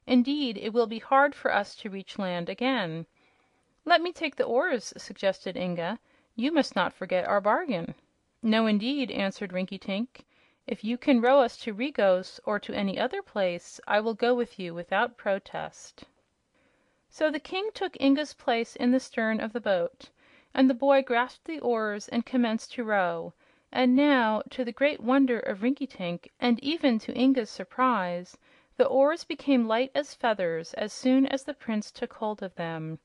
Indeed, it will be hard for us to reach land again." "Let me take the oars," suggested Inga. "You must not forget our bargain." "No, indeed," answered Rinkitink. "If you can row us to Regos, or to any other place, I will go with you without protest." So the king took Inga's place in the stern of the boat, and the boy grasped the oars and commenced to row. And now, to the great wonder of Rinkitink and even to Inga's surprise, the oars became light as feathers as soon as the prince took hold of them.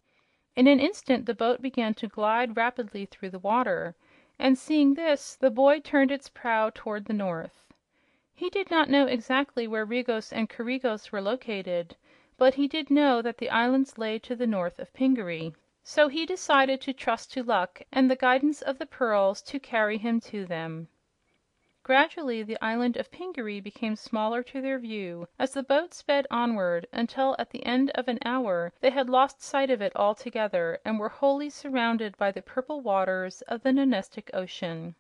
In an instant the boat began to glide rapidly through the water, and seeing this, the boy turned its prow toward the north. He did not know exactly where Regos and Coregos were located, but he did know that the islands lay to the north of Pingaree. So he decided to trust to luck and the guidance of the pearls to carry him to them. Gradually the island of Pingaree became smaller to their view as the boat sped onward, until at the end of an hour they had lost sight of it altogether and were wholly surrounded by the purple waters of the Nonestic Ocean.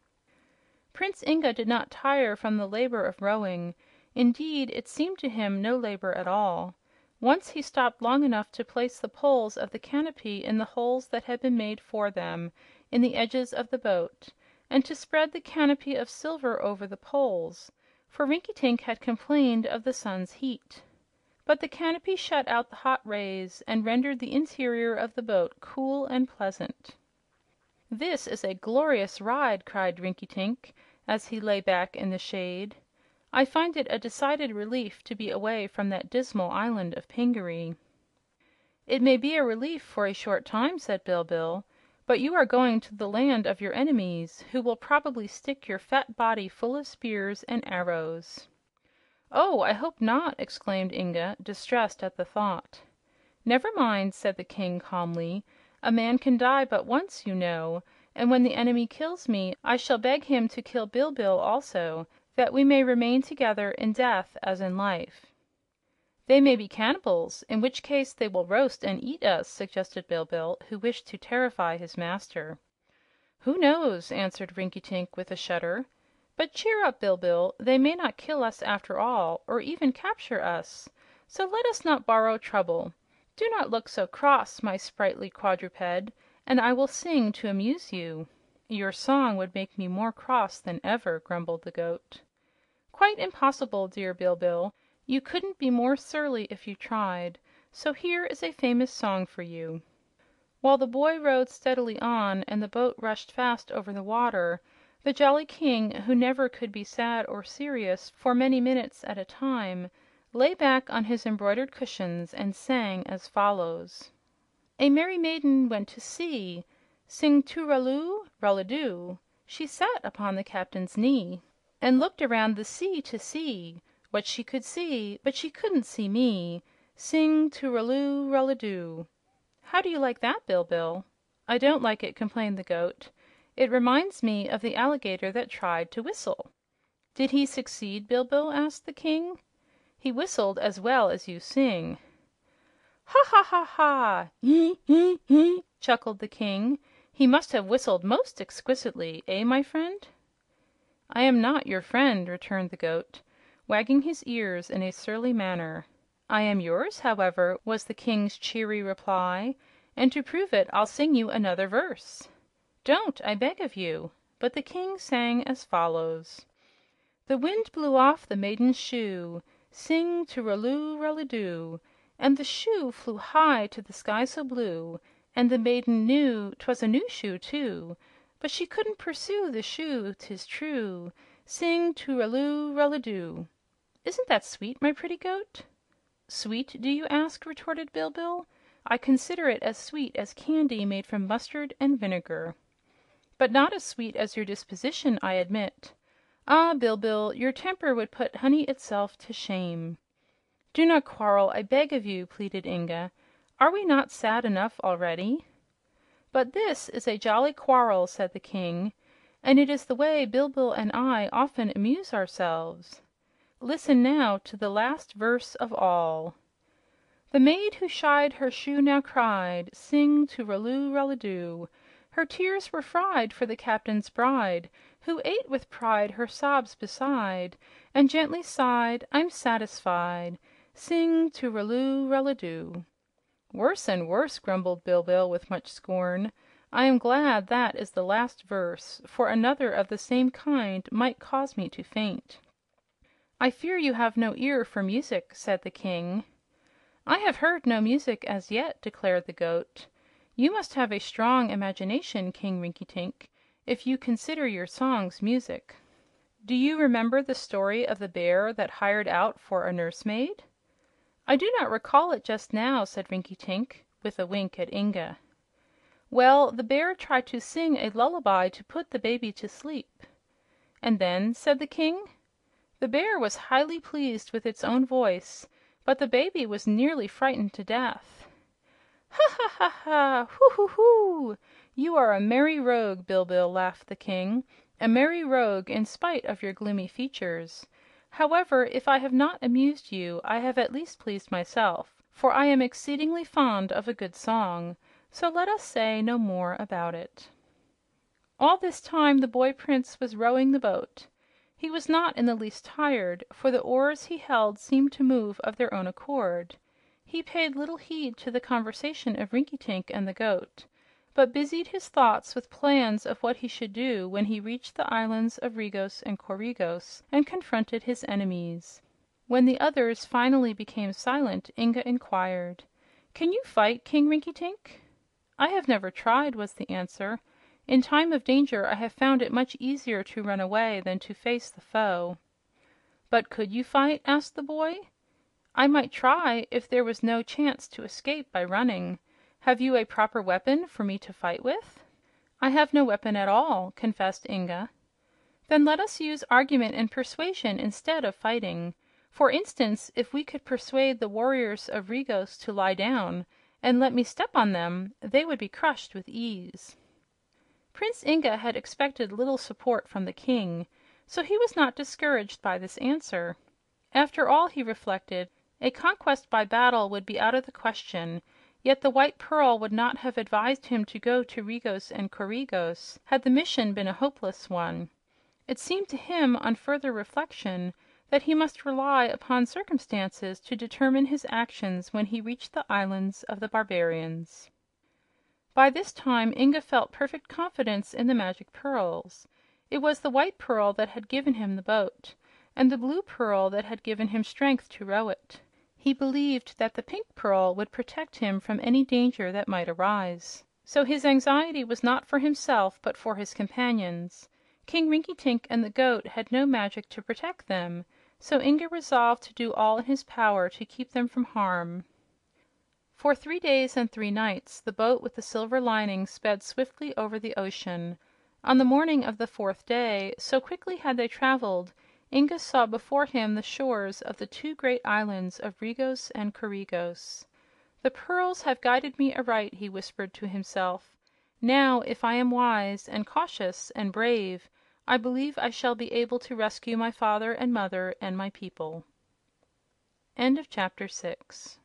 Prince Inga did not tire from the labor of rowing. Indeed, it seemed to him no labor at all. Once he stopped long enough to place the poles of the canopy in the holes that had been made for them in the edges of the boat, and to spread the canopy of silver over the poles, for Rinkitink had complained of the sun's heat. But the canopy shut out the hot rays and rendered the interior of the boat cool and pleasant. "This is a glorious ride!" cried Rinkitink as he lay back in the shade. "I find it a decided relief to be away from that dismal island of Pingaree." "It may be a relief for a short time," said Bilbil, "but you are going to the land of your enemies, who will probably stick your fat body full of spears and arrows." "Oh, I hope not!" exclaimed Inga, distressed at the thought. "Never mind," said the king calmly. "A man can die but once, you know, and when the enemy kills me I shall beg him to kill Bilbil also, that we may remain together in death as in life." "They may be cannibals, in which case they will roast and eat us," suggested Bilbil, who wished to terrify his master. "Who knows?" answered Rinkitink with a shudder. "But cheer up, Bilbil. They may not kill us after all, or even capture us. So let us not borrow trouble. Do not look so cross, my sprightly quadruped, and I will sing to amuse you." "Your song would make me more cross than ever," grumbled the goat. "Quite impossible, dear Bilbil. You couldn't be more surly if you tried. So here is a famous song for you." While the boy rowed steadily on and the boat rushed fast over the water, the jolly king, who never could be sad or serious for many minutes at a time, lay back on his embroidered cushions and sang as follows: "A merry maiden went to sea. Sing too-ral-oo, roll-a-doo. She sat upon the captain's knee and looked around the sea to see what she could see, but she couldn't see me. Sing too-ral-oo, roll-a-doo." How do you like that, Bilbil? "I don't like it," complained the goat. "It reminds me of the alligator that tried to whistle." "Did he succeed, Bilbil?" asked the king. "He whistled as well as you sing." "Ha ha ha ha! Hee hee hee!" chuckled the king. "He must have whistled most exquisitely, eh, my friend?" "I am not your friend," returned the goat, wagging his ears in a surly manner. "I am yours, however," was the king's cheery reply, "and to prove it I'll sing you another verse." "Don't, I beg of you." But the king sang as follows: "The wind blew off the maiden's shoe. Sing too-ral-oo, roll-a-doo. And the shoe flew high to the sky so blue, and the maiden knew 'twas a new shoe, too. But she couldn't pursue the shoe, 'tis true. Sing too-ral-oo, roll-a-doo." Isn't that sweet, my pretty goat?" "Sweet, do you ask?" retorted Bilbil. "I consider it as sweet as candy made from mustard and vinegar." "But not as sweet as your disposition, I admit." "Ah, Bilbil, your temper would put honey itself to shame." "Do not quarrel, I beg of you," pleaded Inga. "Are we not sad enough already?" "But this is a jolly quarrel," said the king, "and it is the way Bilbil and I often amuse ourselves. Listen now to the last verse of all. The maid who shied her shoe now cried, Sing too-ral-oo, roll-a-doo. Her tears were fried for the captain's bride, who ate with pride her sobs beside, and gently sighed, I'm satisfied. Sing to-rel-loo, rel-a-doo." "Worse and worse," grumbled Bilbil with much scorn. "I am glad that is the last verse, for another of the same kind might cause me to faint." "I fear you have no ear for music," said the King. "I have heard no music as yet," declared the goat. "You must have a strong imagination, King Rinkitink, if you consider your songs music." "Do you remember the story of the bear that hired out for a nursemaid?" "I do not recall it just now," said Rinkitink, with a wink at Inga. "Well, the bear tried to sing a lullaby to put the baby to sleep." "And then?" said the King. "The bear was highly pleased with its own voice, but the baby was nearly frightened to death." "Ha ha ha ha! Hoo hoo hoo! You are a merry rogue, Bilbil," laughed the King. "A merry rogue in spite of your gloomy features. However, if I have not amused you, I have at least pleased myself, for I am exceedingly fond of a good song. So let us say no more about it." All this time the boy prince was rowing the boat. He was not in the least tired, for the oars he held seemed to move of their own accord. He paid little heed to the conversation of Rinkitink and the goat, but busied his thoughts with plans of what he should do when he reached the islands of Regos and Coregos and confronted his enemies. When the others finally became silent, Inga inquired, "Can you fight, King Rinkitink?" "I have never tried," was the answer. "In time of danger I have found it much easier to run away than to face the foe." "But could you fight?" asked the boy. "I might try if there was no chance to escape by running. Have you a proper weapon for me to fight with?" "I have no weapon at all," confessed Inga. "Then let us use argument and persuasion instead of fighting. For instance, if we could persuade the warriors of Regos to lie down and let me step on them, they would be crushed with ease." Prince Inga had expected little support from the king, so he was not discouraged by this answer. After all, he reflected, a conquest by battle would be out of the question, yet the White Pearl would not have advised him to go to Regos and Coregos had the mission been a hopeless one. It seemed to him, on further reflection, that he must rely upon circumstances to determine his actions when he reached the islands of the barbarians. By this time Inga felt perfect confidence in the magic pearls. It was the White Pearl that had given him the boat, and the Blue Pearl that had given him strength to row it. He believed that the Pink Pearl would protect him from any danger that might arise. So his anxiety was not for himself, but for his companions. King Rinkitink and the goat had no magic to protect them, so Inga resolved to do all in his power to keep them from harm. For 3 days and 3 nights the boat with the silver lining sped swiftly over the ocean. On the morning of the 4th day, so quickly had they traveled, Inga saw before him the shores of the 2 great islands of Regos and Coregos. "The pearls have guided me aright," he whispered to himself. "Now, if I am wise and cautious and brave, I believe I shall be able to rescue my father and mother and my people." End of chapter 6.